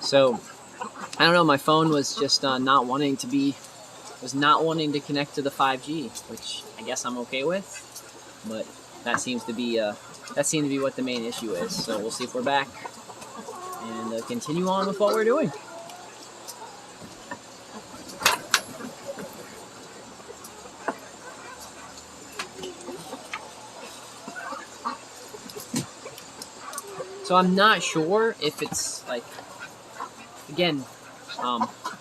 So I don't know, my phone was just not wanting to connect to the 5G, which I guess I'm okay with, but that seems to be what the main issue is. So we'll see if we're back and continue on with what we're doing. So I'm not sure if it's like, again,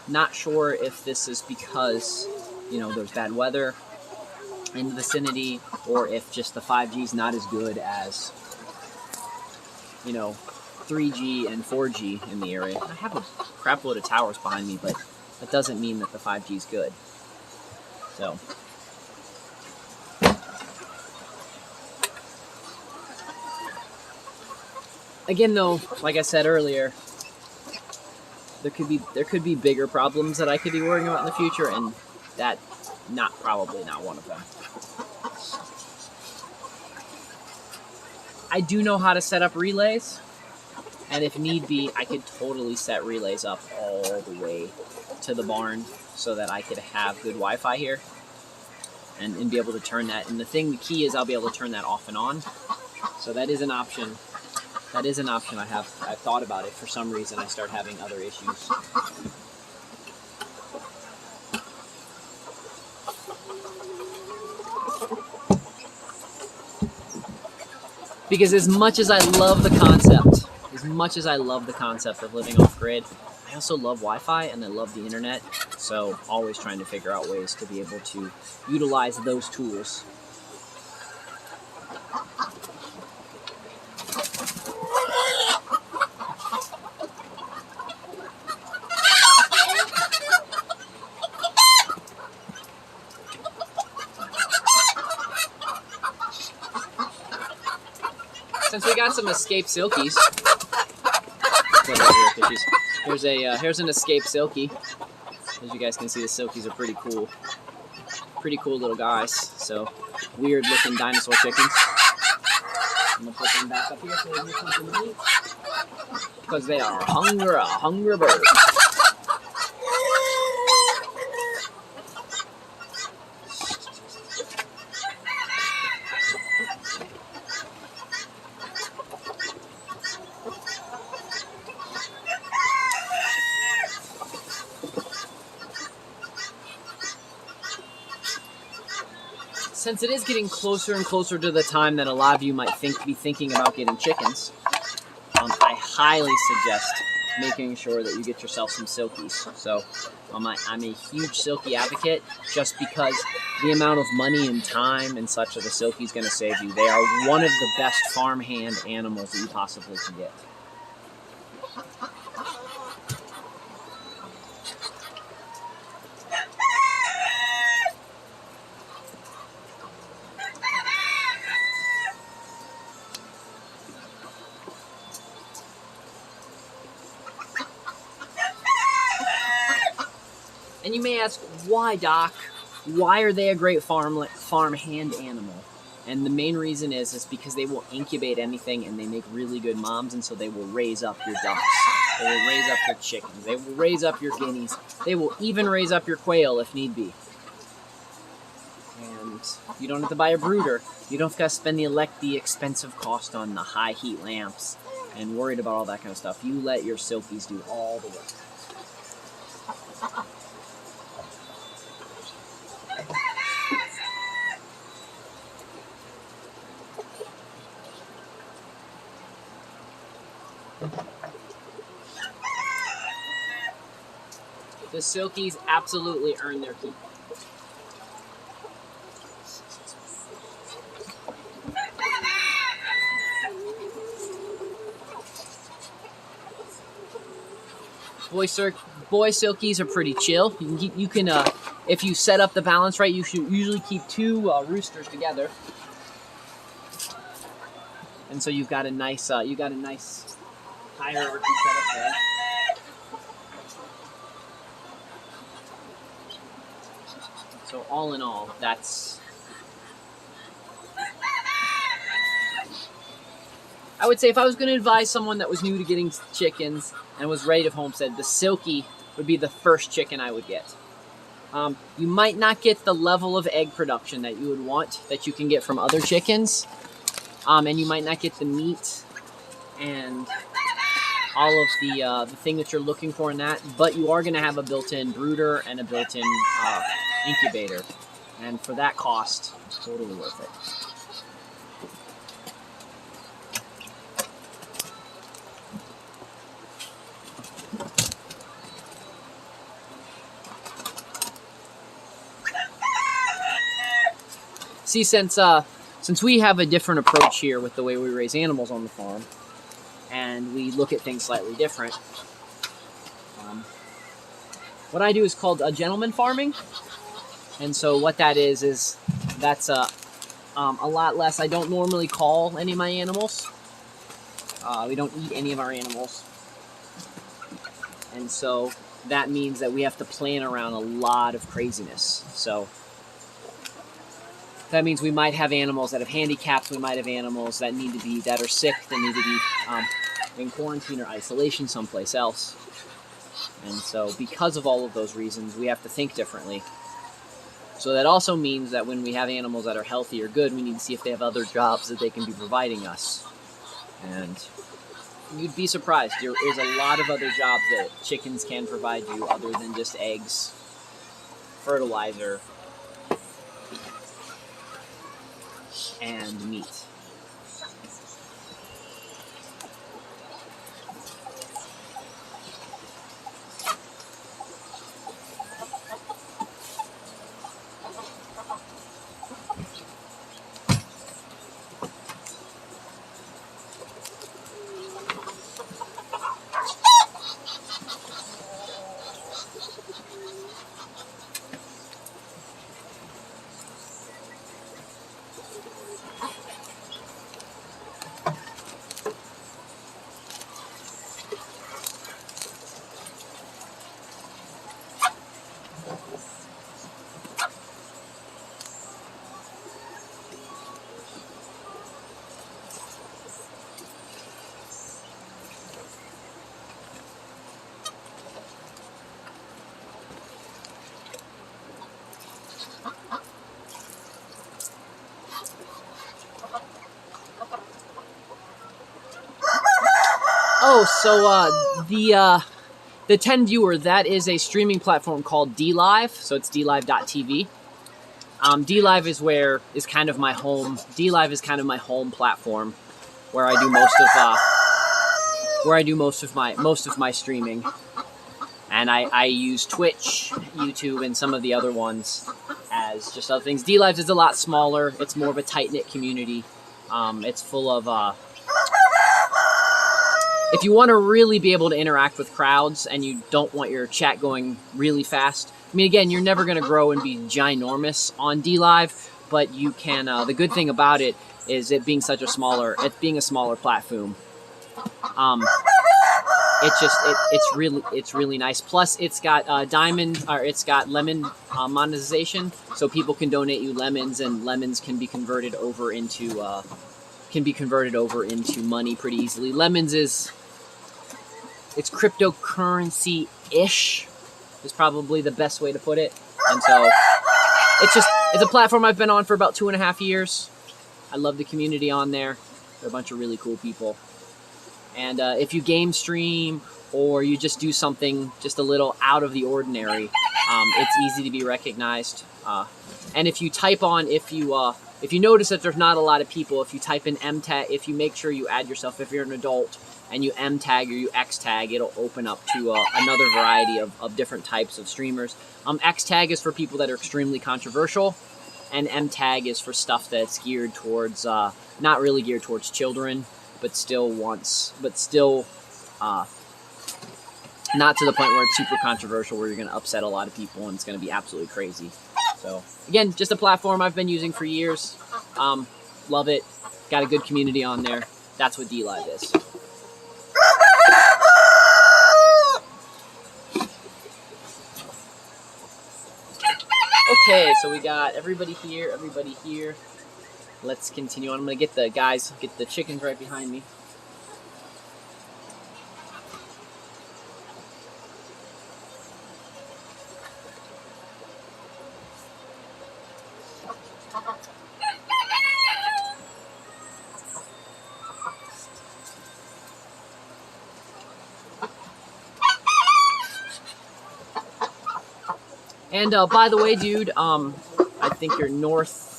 not sure if this is because, there's bad weather in the vicinity, or if just the 5G is not as good as, 3G and 4G in the area. I have a crap load of towers behind me, but that doesn't mean that the 5G is good. So again, though, like I said earlier, there could be bigger problems that I could be worrying about in the future, and that probably not one of them. I do know how to set up relays, and if need be, I could totally set relays up all the way to the barn so that I could have good Wi-Fi here and be able to turn that. And the key is I'll be able to turn that off and on. So that is an option. That is an option I've thought about it. For some reason, I start having other issues. Because as much as I love the concept of living off grid, I also love Wi-Fi and I love the internet. So always trying to figure out ways to be able to utilize those tools. Since we got some escaped silkies, here's an escaped silkie. As you guys can see, the silkies are pretty cool little guys. So weird looking dinosaur chickens. I'm gonna put them back up here so they can get something to eat, because they are a hungry bird. Since it is getting closer and closer to the time that a lot of you might be thinking about getting chickens, I highly suggest making sure that you get yourself some silkies. So I'm a huge silkie advocate, just because the amount of money and time and such that the silkie is going to save you. They are one of the best farmhand animals that you possibly can get. And you may ask, why, Doc? Why are they a great farm hand animal? And the main reason is because they will incubate anything, and they make really good moms, and so they will raise up your ducks. They will raise up your chickens. They will raise up your guineas. They will even raise up your quail if need be. And you don't have to buy a brooder. You don't have to spend the expensive cost on the high heat lamps and worried about all that kind of stuff. You let your silkies do all the work. The silkies absolutely earn their keep. Boy silkies are pretty chill. You can if you set up the balance right, you should usually keep two roosters together, and so you've got a nice hierarchy set up there. So all in all, that's I would say if I was going to advise someone that was new to getting chickens and was ready to homestead, the silky would be the first chicken I would get. You might not get the level of egg production that you would want that you can get from other chickens, and you might not get the meat and all of the thing that you're looking for in that, but you are going to have a built-in brooder and a built-in incubator, and for that cost, totally worth it. See, since we have a different approach here with the way we raise animals on the farm, and we look at things slightly different, what I do is called gentleman farming. And so what that is that's a lot less. I don't normally call any of my animals. We don't eat any of our animals. And so that means that we have to plan around a lot of craziness. So that means we might have animals that have handicaps. We might have animals that that are sick, that need to be in quarantine or isolation someplace else. And so because of all of those reasons, we have to think differently. So that also means that when we have animals that are healthy or good, we need to see if they have other jobs that they can be providing us. And you'd be surprised. There's a lot of other jobs that chickens can provide you other than just eggs, fertilizer, and meat. Oh, so the 10 viewer, that is a streaming platform called DLive. So it's dlive.tv. DLive is kind of my home. DLive is kind of my home platform where I do most of my streaming. And I use Twitch, YouTube, and some of the other ones as just other things. DLive is a lot smaller. It's more of a tight-knit community. It's full of if you want to really be able to interact with crowds and you don't want your chat going really fast, I mean, again, you're never going to grow and be ginormous on DLive, but you can. The good thing about it is it being a smaller platform. It's really nice. Plus, it's got lemon monetization, so people can donate you lemons, and lemons can be converted over into money pretty easily. Lemons it's cryptocurrency-ish is probably the best way to put it. And so it's a platform I've been on for about 2.5 years. I love the community on there. They're a bunch of really cool people. And if you game stream or you just do something just a little out of the ordinary, it's easy to be recognized. And if you notice that there's not a lot of people, if you type in M-tag, if you make sure you add yourself, if you're an adult, and you M-tag or you X-tag, it'll open up to another variety of different types of streamers. X-tag is for people that are extremely controversial, and M-tag is for stuff that's geared towards, not really geared towards children, but still not to the point where it's super controversial where you're going to upset a lot of people and it's going to be absolutely crazy. So, again, just a platform I've been using for years. Love it. Got a good community on there. That's what DLive is. Okay, so we got everybody here. Let's continue on. I'm going to get the chickens right behind me. And by the way, dude, I think you're North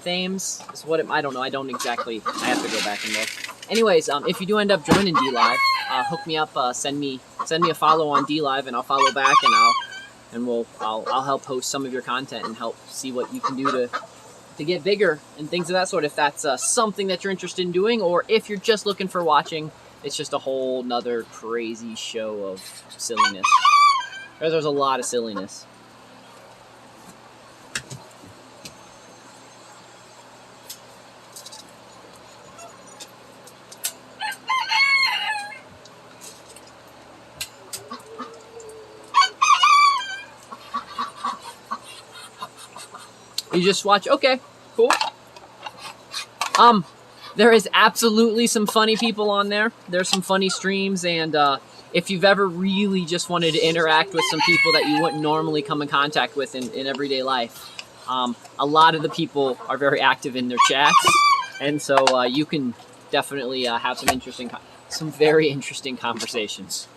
Thames is what I don't know. I don't exactly. I have to go back and look. Anyways, if you do end up joining D Live, hook me up. Send me a follow on D Live, and I'll follow back, and I'll help host some of your content and help see what you can do to get bigger and things of that sort. If that's something that you're interested in doing, or if you're just looking for watching, it's just a whole nother crazy show of silliness. There's a lot of silliness. You just watch. Okay, cool. There is absolutely some funny people on there. There's some funny streams, and if you've ever really just wanted to interact with some people that you wouldn't normally come in contact with in everyday life, a lot of the people are very active in their chats, and so you can definitely have some very interesting conversations.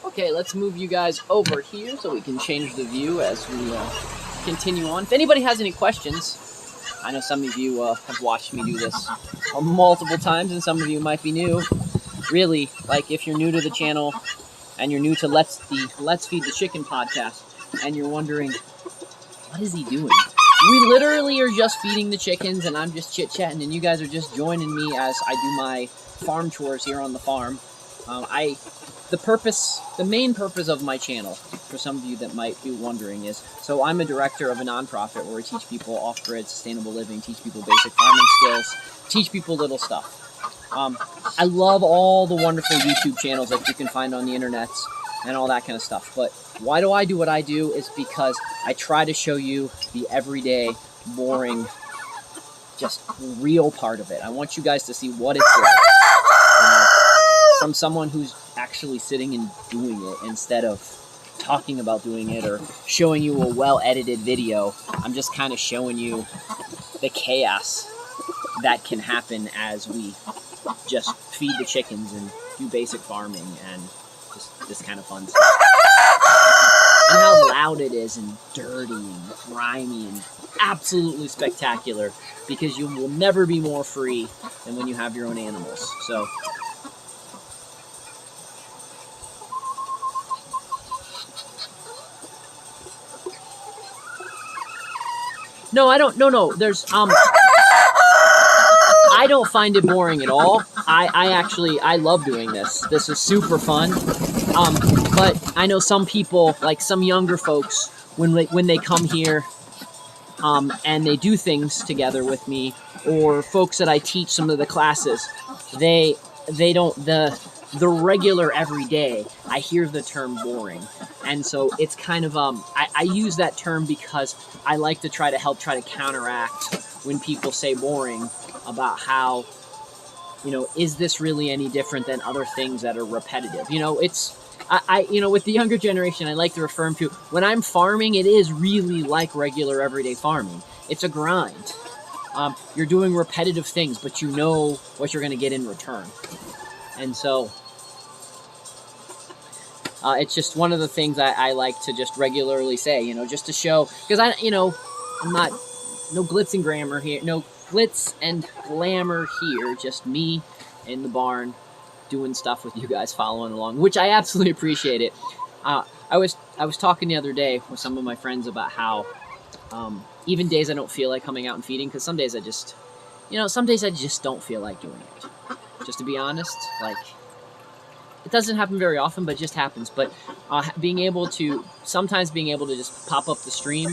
Okay, let's move you guys over here so we can change the view as we continue on. If anybody has any questions, I know some of you have watched me do this multiple times, and some of you might be new. Really, like if you're new to the channel and you're new to Let's Feed the Chicken podcast, and you're wondering, what is he doing? We literally are just feeding the chickens, and I'm just chit-chatting, and you guys are just joining me as I do my farm chores here on the farm. The main purpose of my channel, for some of you that might be wondering, is, so I'm a director of a nonprofit where we teach people off-grid sustainable living, teach people basic farming skills, teach people little stuff. I love all the wonderful YouTube channels that you can find on the internet and all that kind of stuff. But why do I do what I do is because I try to show you the everyday, boring, just real part of it. I want you guys to see what it's like. From someone who's actually sitting and doing it instead of talking about doing it or showing you a well-edited video. I'm just kind of showing you the chaos that can happen as we just feed the chickens and do basic farming and just this kind of fun stuff. And how loud it is and dirty and grimy and absolutely spectacular, because you will never be more free than when you have your own animals. So no, I don't. No. There's I don't find it boring at all. I love doing this. This is super fun. But I know some people, like some younger folks, when they come here, and they do things together with me, or folks that I teach some of the classes, they don't the regular everyday. I hear the term boring, and so it's kind of I use that term because I like to try to counteract when people say boring, about how, is this really any different than other things that are repetitive? It's with the younger generation, I like to refer them to, when I'm farming, it is really like regular everyday farming. It's a grind. You're doing repetitive things, but you know what you're going to get in return. And so it's just one of the things I like to just regularly say, just to show, because I'm not, no glitz and glamour here, no glitz and glamour here, just me in the barn doing stuff with you guys, following along, which I absolutely appreciate it. I was talking the other day with some of my friends about how even days I don't feel like coming out and feeding, because some days I just don't feel like doing it. Just to be honest, like, it doesn't happen very often, but it just happens. But being able to just pop up the stream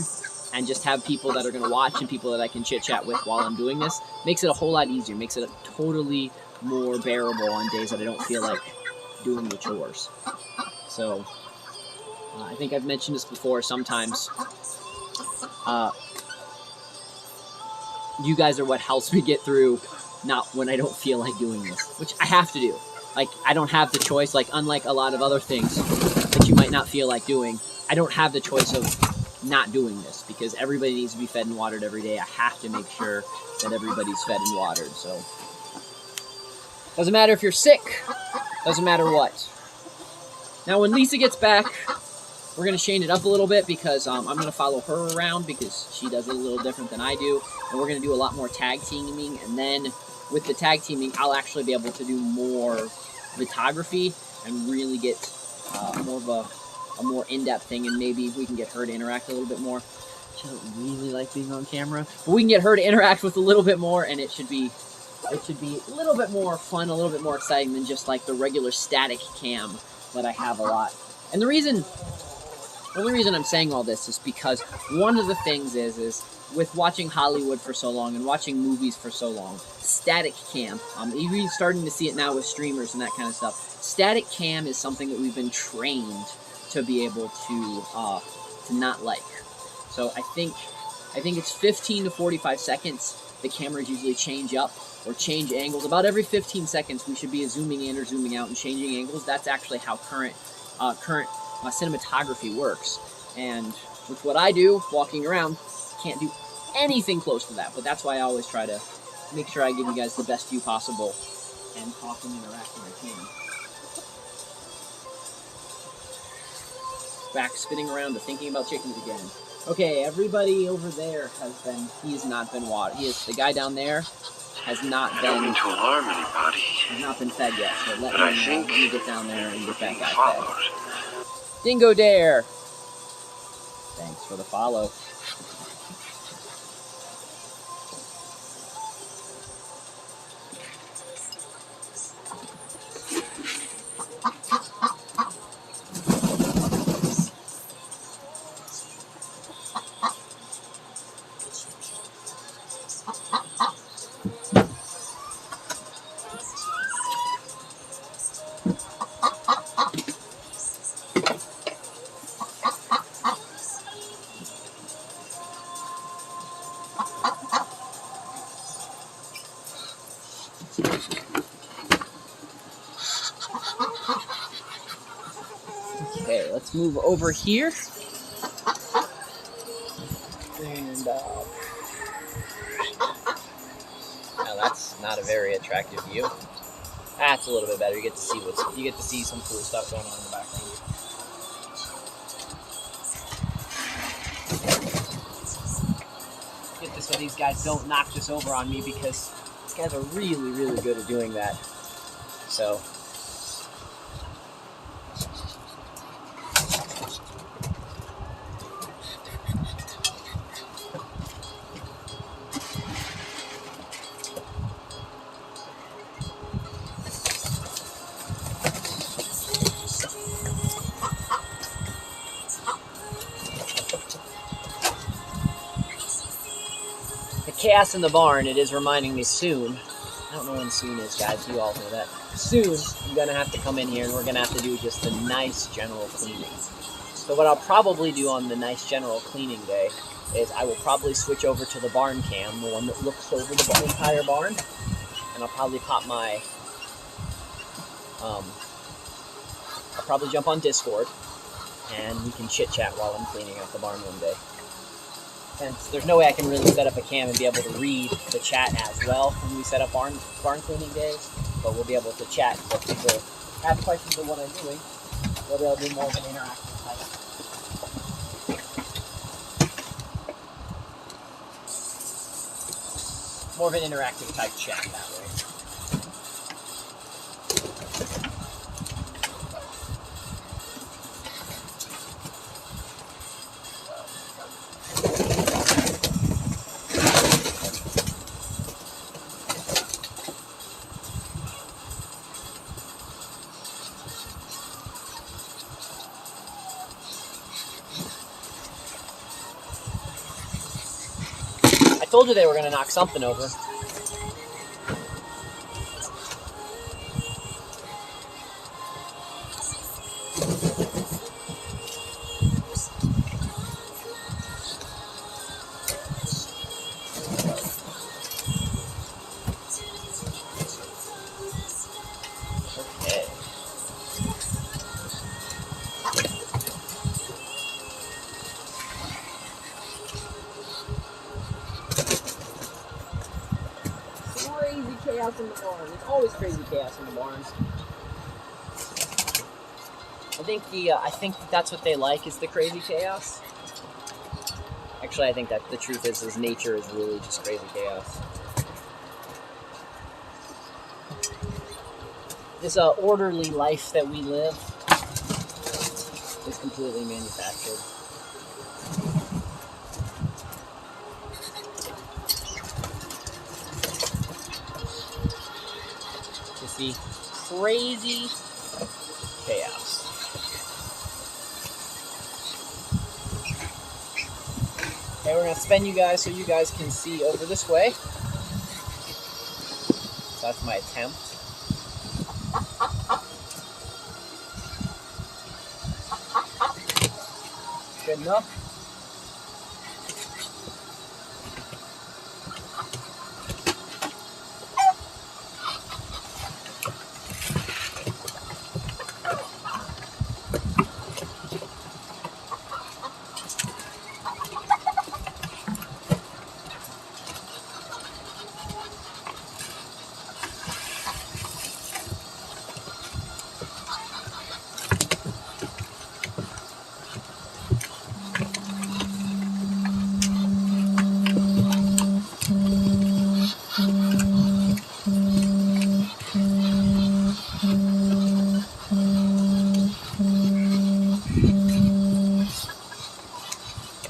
and just have people that are going to watch and people that I can chit-chat with while I'm doing this makes it a whole lot easier, makes it totally more bearable on days that I don't feel like doing the chores. So I think I've mentioned this before. Sometimes you guys are what helps me get through, not when I don't feel like doing this, which I have to do. Like, I don't have the choice, like, unlike a lot of other things that you might not feel like doing, I don't have the choice of not doing this, because everybody needs to be fed and watered every day. I have to make sure that everybody's fed and watered, so. Doesn't matter if you're sick, doesn't matter what. Now, when Lisa gets back, we're going to change it up a little bit, because I'm going to follow her around, because she does it a little different than I do, and we're going to do a lot more tag teaming, and then with the tag teaming, I'll actually be able to do more photography and really get more of a more in-depth thing, and maybe we can get her to interact a little bit more. She doesn't really like being on camera, but we can get her to interact with a little bit more, and it should be a little bit more fun, a little bit more exciting than just like the regular static cam that I have a lot. And the only reason I'm saying all this is because one of the things is with watching Hollywood for so long and watching movies for so long, static cam, even starting to see it now with streamers and that kind of stuff, static cam is something that we've been trained to be able to not like. So I think it's 15 to 45 seconds. The cameras usually change up or change angles. About every 15 seconds, we should be zooming in or zooming out and changing angles. That's actually how current cinematography works. And with what I do, walking around, can't do anything close to that. But that's why I always try to make sure I give you guys the best view possible and talk and interact when I can. Back spinning around to thinking about chickens again. Okay, everybody over there he's not been watered. The guy down there has not been... I don't mean to alarm anybody. Has not been fed yet, so let me get down there and get that guy followed. fed. Dingo Dare! Thanks for the follow. Okay, let's move over here. And, now that's not a very attractive view. That's a little bit better. You get to see some cool stuff going on in the background. Get this so these guys don't knock this over on me, because these guys are really, really good at doing that. So. Chaos in the barn, it is reminding me soon. I don't know when soon is, guys. You all know that. Soon, I'm going to have to come in here and we're going to have to do just a nice general cleaning. So what I'll probably do on the nice general cleaning day is I will probably switch over to the barn cam, the one that looks over the entire barn. And I'll probably pop my... I'll probably jump on Discord and we can chit-chat while I'm cleaning out the barn one day. And there's no way I can really set up a cam and be able to read the chat as well when we set up barn cleaning days, but we'll be able to chat. So if people have questions of what I'm doing, we'll be able to do more of an interactive type chat that way. I told you they were going to knock something over. Always crazy chaos in the barns. I think that's what they like, is the crazy chaos. Actually, I think that the truth is nature is really just crazy chaos. This orderly life that we live is completely manufactured. You see, crazy chaos. Okay, we're gonna spin you guys so you guys can see over this way. So that's my attempt. Good enough.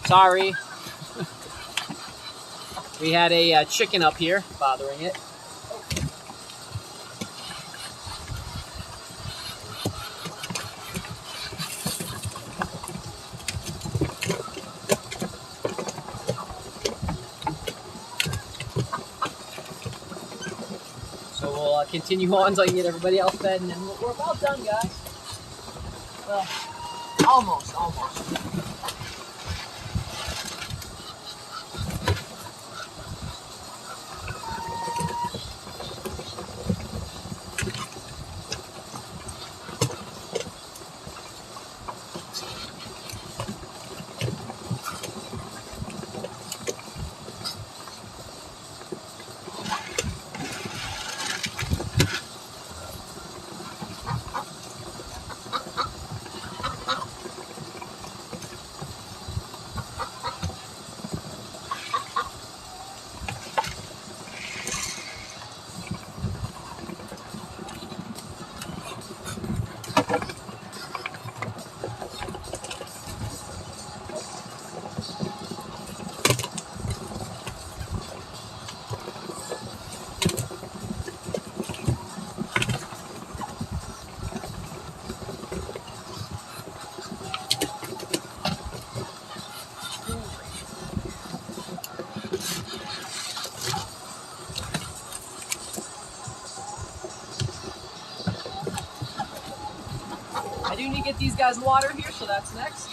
Sorry. We had a chicken up here bothering it. So we'll continue on so I can get everybody else fed, and then we're about done, guys. Well, almost. I do need to get these guys water here, so that's next.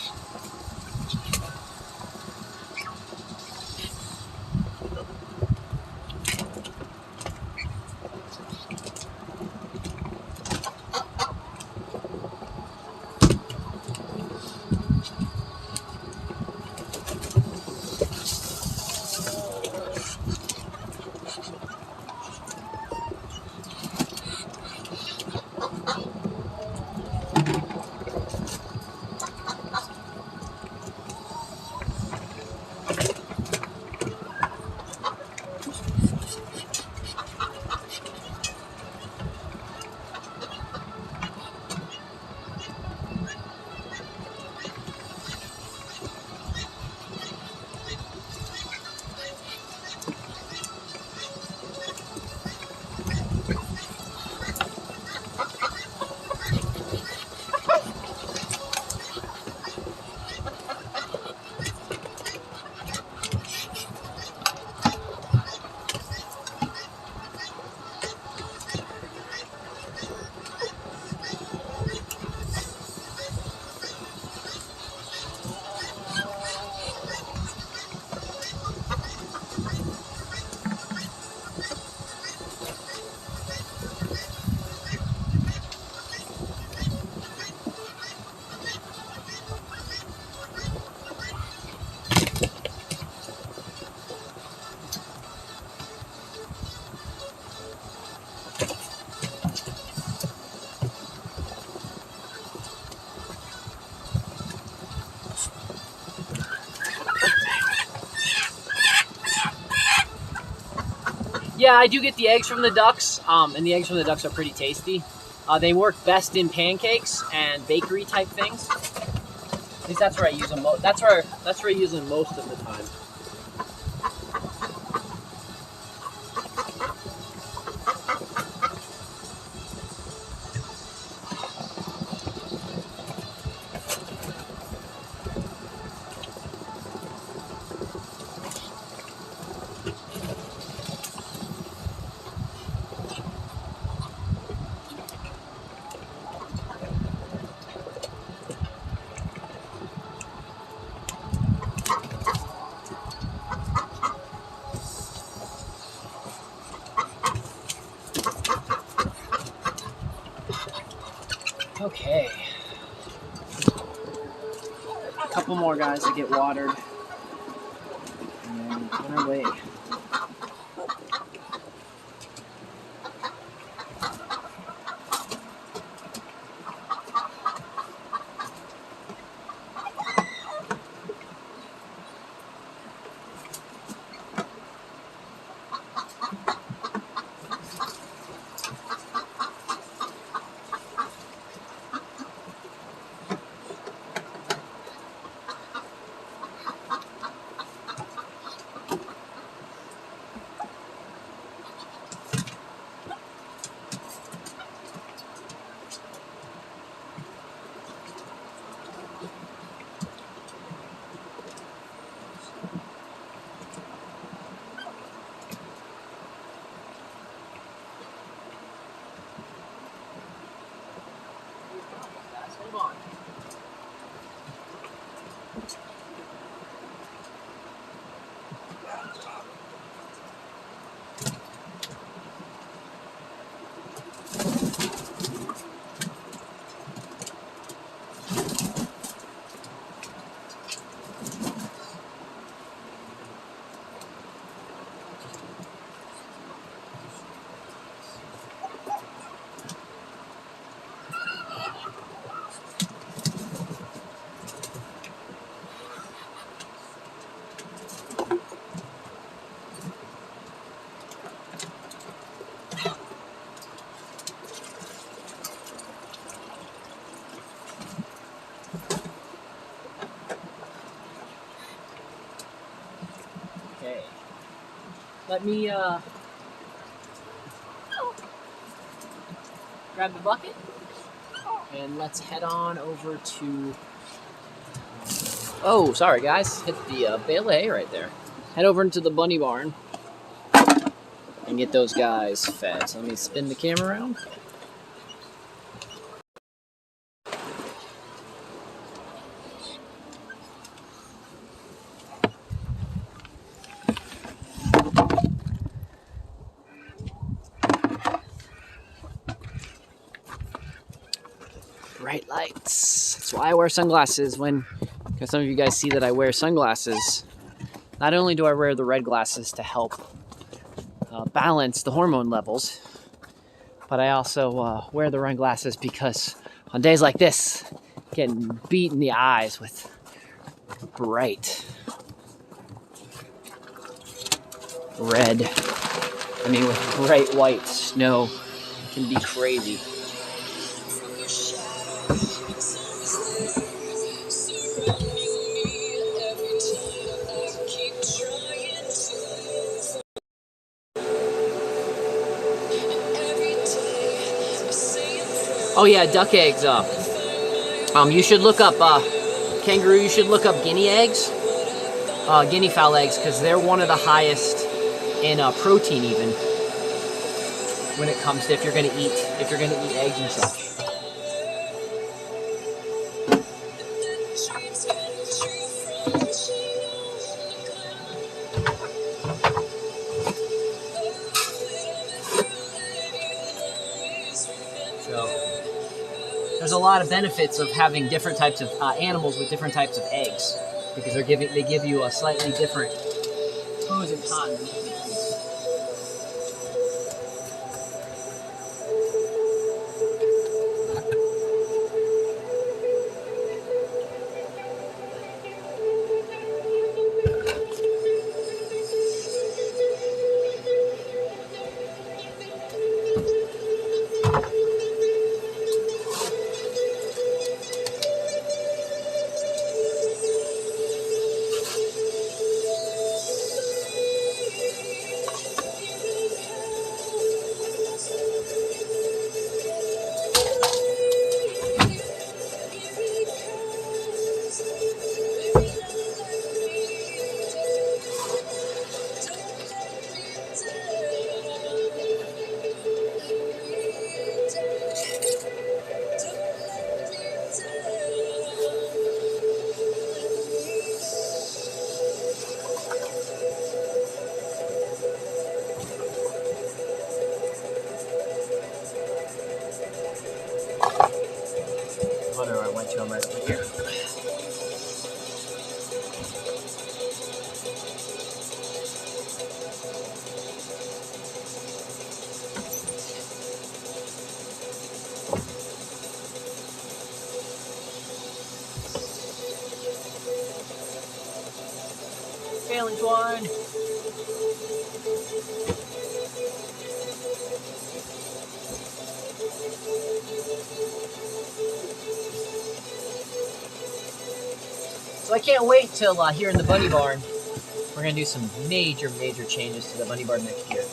Yeah, I do get the eggs from the ducks, and the eggs from the ducks are pretty tasty. They work best in pancakes and bakery type things. At least that's where I use them most. That's where I use them most of the time. Okay. A couple more guys to get watered. And then on our way. Okay. Let me grab the bucket and let's head on over to. Oh, sorry guys, hit the bale of hay right there. Head over into the bunny barn and get those guys fed. So let me spin the camera around. Bright lights. That's why I wear sunglasses because some of you guys see that I wear sunglasses. Not only do I wear the red glasses to help balance the hormone levels, but I also wear the red glasses because on days like this, getting beat in the eyes with bright with bright white snow can be crazy. Oh yeah, duck eggs. You should look up kangaroo. You should look up guinea eggs, guinea fowl eggs, because they're one of the highest in protein, even when it comes to if you're gonna eat eggs and such. There's a lot of benefits of having different types of animals with different types of eggs, because they give you a slightly different pros and cons. to them right over here. Failing twine. So I can't wait till here in the bunny barn, we're going to do some major changes to the bunny barn next year.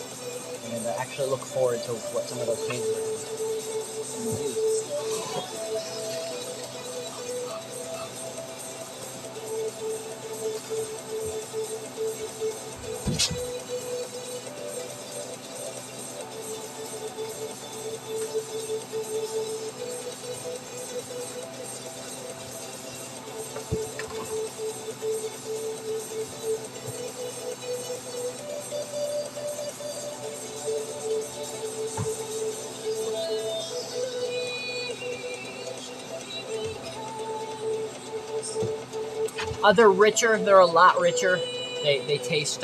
And actually look forward to what some of those changes are going to do. They're richer. They're a lot richer. They taste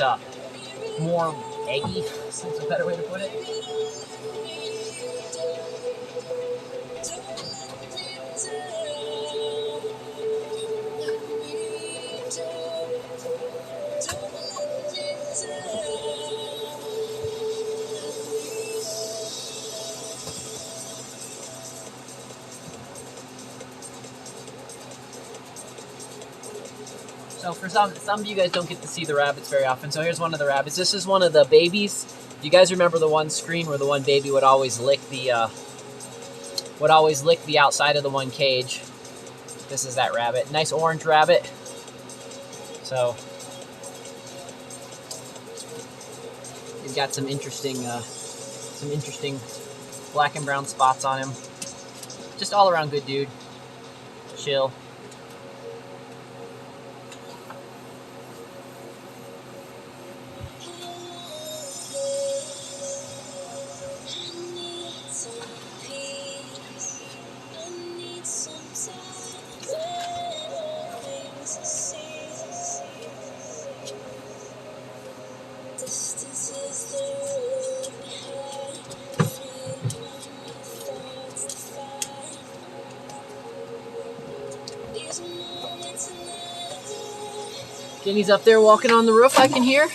more eggy. That's a better way to put it. So for some of you guys don't get to see the rabbits very often. So here's one of the rabbits. This is one of the babies. You guys remember the one screen where the one baby would always lick the outside of the one cage. This is that rabbit. Nice orange rabbit. So he's got some interesting black and brown spots on him. Just all around good dude. Chill. Kenny's up there walking on the roof, I can hear.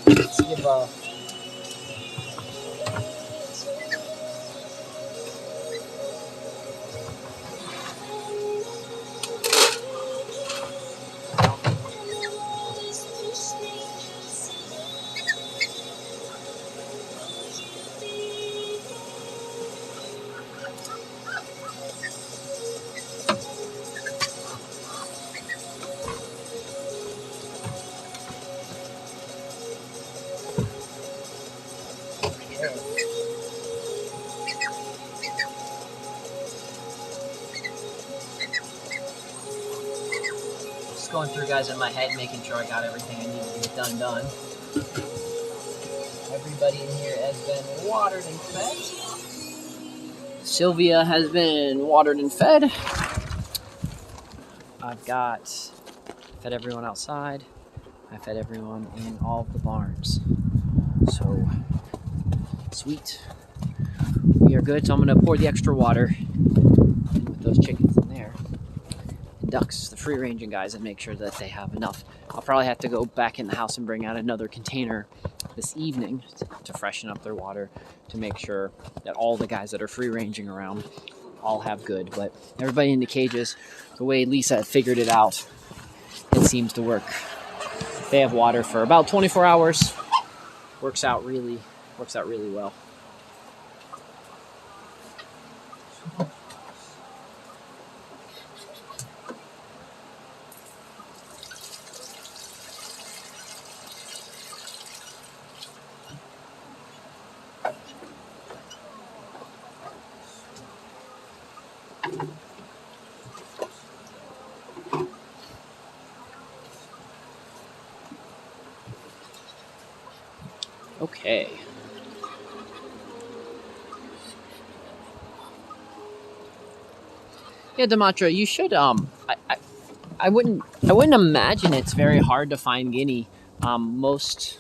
Let's give going through, guys, in my head, making sure I got everything I need to get done. Everybody in here has been watered and fed. Sylvia has been watered and fed. I've got fed everyone outside. I fed everyone in all of the barns. So, sweet. We are good, so I'm going to pour the extra water in with those chickens in there. Ducks, the free-ranging guys, and make sure that they have enough. I'll probably have to go back in the house and bring out another container this evening to freshen up their water, to make sure that all the guys that are free-ranging around all have good. But everybody in the cages, the way Lisa figured it out, it seems to work. They have water for about 24 hours. Works out really well. Okay. Yeah, Damatra, you should. I wouldn't imagine it's very hard to find guinea. Most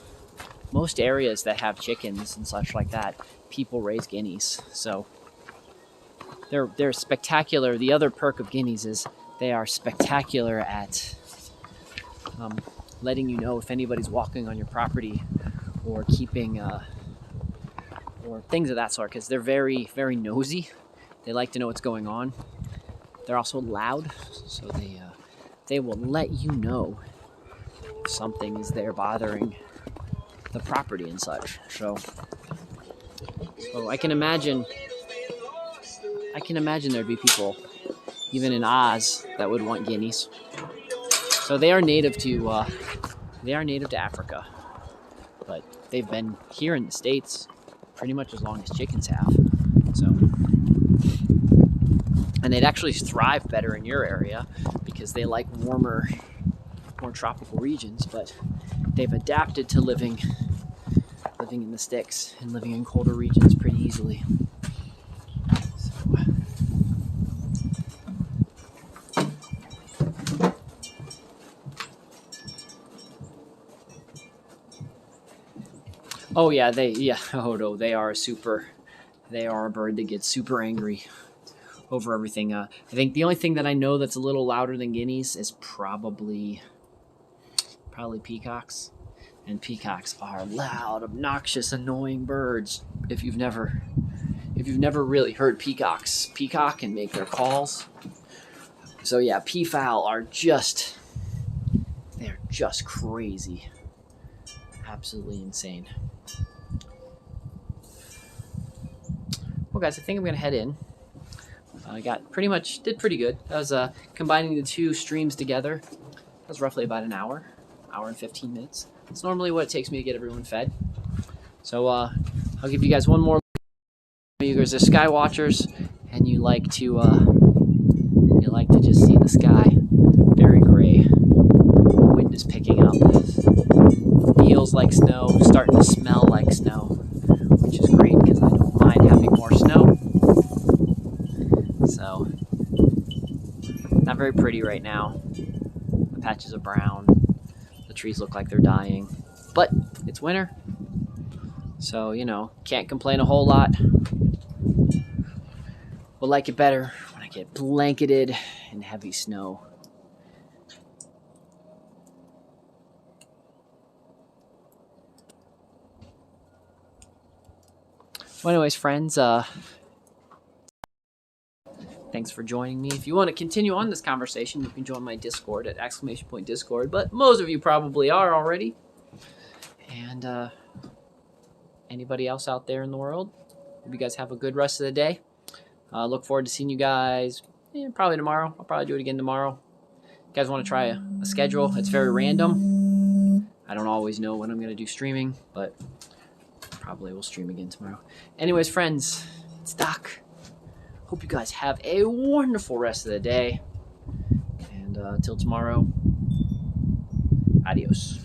areas that have chickens and such like that, people raise guineas. So they're spectacular. The other perk of guineas is they are spectacular at letting you know if anybody's walking on your property or keeping or things of that sort, because they're very, very nosy. They like to know what's going on. They're also loud, so they will let you know if something is there bothering the property and such. So I can imagine there'd be people even in Oz that would want guineas. So they are native to Africa, but they've been here in the States pretty much as long as chickens have. So, and they'd actually thrive better in your area because they like warmer, more tropical regions, but they've adapted to living in the sticks and living in colder regions pretty easily. Oh yeah, oh no, they are a bird that gets super angry over everything. I think the only thing that I know that's a little louder than guineas is probably peacocks. And peacocks are loud, obnoxious, annoying birds. If you've never really heard peacocks peacock and make their calls. So yeah, peafowl are they're just crazy. Absolutely insane. Well, guys, I think I'm gonna head in. I did pretty good. I was combining the two streams together. That was roughly about an hour and 15 minutes. It's normally what it takes me to get everyone fed. So I'll give you guys one more. You guys are sky watchers, and you like to just see the sky very gray. Wind is picking up. Feels like snow, starting to smell like snow, which is great because I don't mind having more snow. So, not very pretty right now. The patches of brown. The trees look like they're dying. But it's winter. So, can't complain a whole lot. Will like it better when I get blanketed in heavy snow. Well, anyways, friends, thanks for joining me. If you want to continue on this conversation, you can join my Discord at !Discord, but most of you probably are already. And anybody else out there in the world, hope you guys have a good rest of the day. Look forward to seeing you guys probably tomorrow. I'll probably do it again tomorrow. You guys want to try a schedule? It's very random. I don't always know when I'm going to do streaming, but probably will stream again tomorrow. Anyways, friends, it's Doc. Hope you guys have a wonderful rest of the day. And until tomorrow, adios.